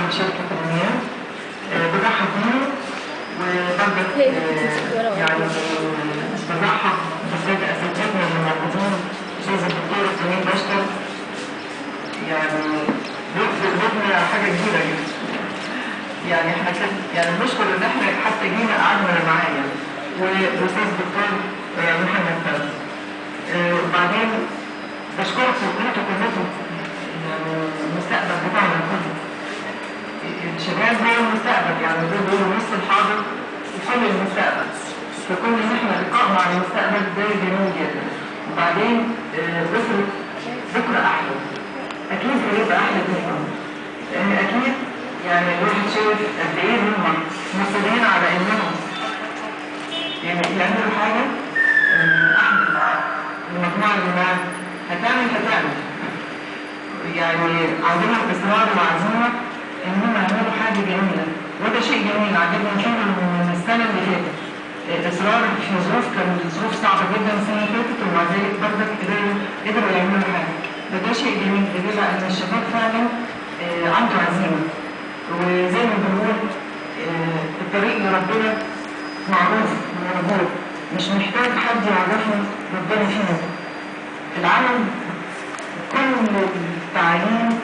من شركة المياه برحب بيهم وبرضك يعني برحب بالسادة أساتذتنا اللي موجودين أستاذ الدكتور سمير بشطر يعني بيقدم حاجة كبيرة جدا. يعني احنا يعني بنشكر ان احنا حتى جينا قعدنا معاه يعني والاستاذ الدكتور محمد فوزي. وبعدين بشكركم انتوا كلكم يعني المستقبل بتاعنا كله. الشباب هو المستقبل يعني دول نص الحاضر وكل المستقبل. فكون ان احنا لقاء مع المستقبل ده جميل جدا. وبعدين بكره احلى. اكيد هيبقى احلى منهم. لان اكيد يعني الواحد شايف قد ايه هم مصرين على انهم يعني يعملوا حاجه. احمد المجموعه اللي معانا هتعمل يعني عندنا اصرار وعزيمه ان هم يعملوا حاجه جميله وده شيء جميل عجبني فيهم من السنه اللي فاتت. اصرار في ظروف كانت ظروف صعبه جدا السنه اللي فاتت ومع ذلك برضك قدروا يعملوا حاجه. فده شيء جميل يدل على ان الشباب فعلا عنده عزيمه. وزي ما بنقول الطريق لربنا معروف وموجود مش محتاج حد يعرفنا ربنا فيه. العمل كل التعاليم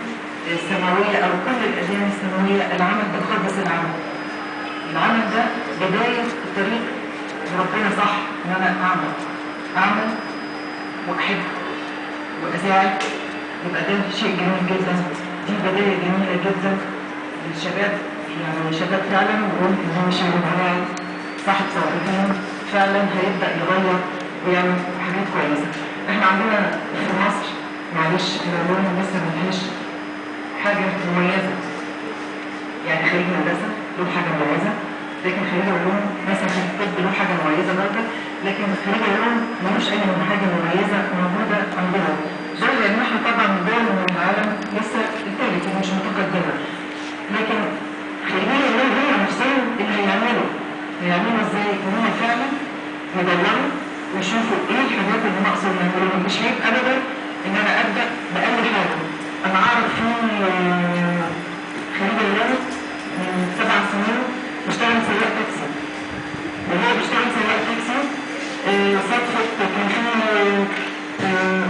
السماويه او كل الاديان السماويه العمل بيخلص العمل. العمل ده بدايه الطريق لربنا صح ان انا اعمل واحب واساعد يبقى ده شيء جميل جدا. دي بدايه جميله جدا للشباب يعني شباب فعلا وقول ان هو شباب هواعي صاحب صالحين فعلا هيبدا يغير ويعمل حاجات كويسه. احنا عندنا في مصر معلش العلوم لسه ما فيهاش حاجه مميزه. يعني خريج هندسه له حاجه مميزه لكن خريج علوم مثلا خريج طب له حاجه مميزه برضه لكن خريج علوم ملوش اي حاجه مميزه موجوده عندنا. ده لان احنا طبعا دول من العالم لسه الثالث ومش متقدمه. لكن خلينا نقول هو نفسهم اللي هيعملوا ازاي ان هم فعلا يدوروا ويشوفوا ايه الحاجات اللي ناقصه يعملوها. مش عيب ابدا ان انا ابدا باقل حاجه. انا اعرف في خريج العلوم من 7 سنين بيشتغل سواق تاكسي. وهو بيشتغل سواق تاكسي صدفه كان في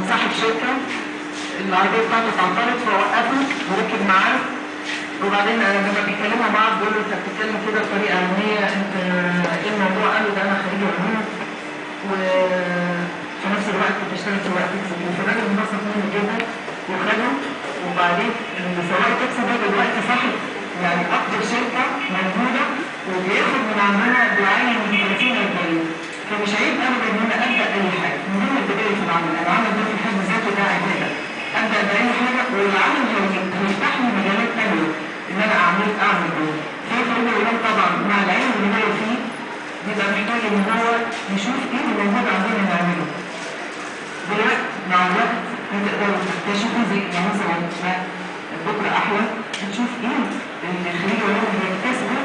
صاحب شركه العربيه بتاعته اتعطلت فوقفه وركب معاه. وبعدين لما بيتكلموا مع بعض بيقولوا انت بتتكلم كده بطريقه علميه انت ايه الموضوع؟ قال له ده انا خريج علوم وفي نفس الوقت بشتغل سواق تاكسي. فالراجل انبسط منه جدا وخده. وبعدين سواق التاكسي ده دلوقتي صاحب يعني اكبر شركه موجوده وبياخد من عندنا بيعين من 30 ل 40. فمش عيب ابدا ان انا ابدا اي حاجه. مهم البدايه في العمل. العمل ده في حد ذاته ده عباده. ابدا باي حاجه والعمل هيفتح لي مجالات ثانيه ان انا اعمل ايه. في خريج العلوم طبعا مع العلم اللي هو فيه بيبقى محتاج ان هو يشوف ايه اللي موجود عندنا نعمله. دلوقتي مع الوقت هتقدروا تكتشفوا زي يعني مثلا بكره احلى هتشوف ايه اللي خريج العلوم بيكتسبوا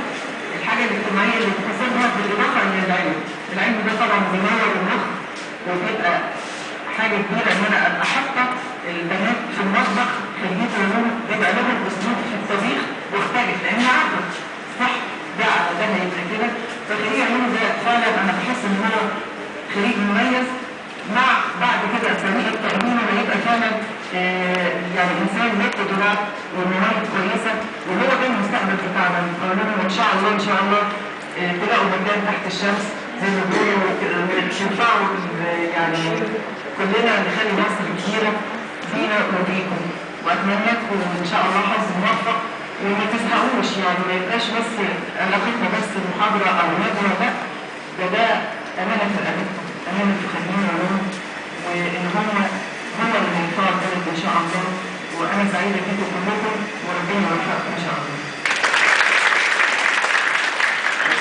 الحاجه الاجتماعيه اللي بيكتسبها بالاضافه للعلم. العلم ده طبعا بينور المخ وبيبقى حاجه كبيره ان انا ابقى حاطه البنات في المطبخ خريجين علوم بيبقى لهم اسلوب في الطبيخ مختلف لان عارفه صح ده على ده هيبقى كده. فخريج علوم ده فعلا انا بحس ان هو خريج مميز مع بعد كده طريقه تقديمه هيبقى فعلا يعني انسان له قدرات ومواهب كويسه وهو ده المستقبل بتاعنا. وان شاء الله تلاقوا مكان تحت الشمس زي ما بيقولوا تنفعوا يعني كلنا نخلي مصر كبيره فينا وبيكم. واتمنى لكم ان شاء الله حظ موفق وما تزهقوش. يعني ما يبقاش بس علاقتنا بس محاضره او ندوه لا ده امانه في رقبتكم امانه في خريجين علوم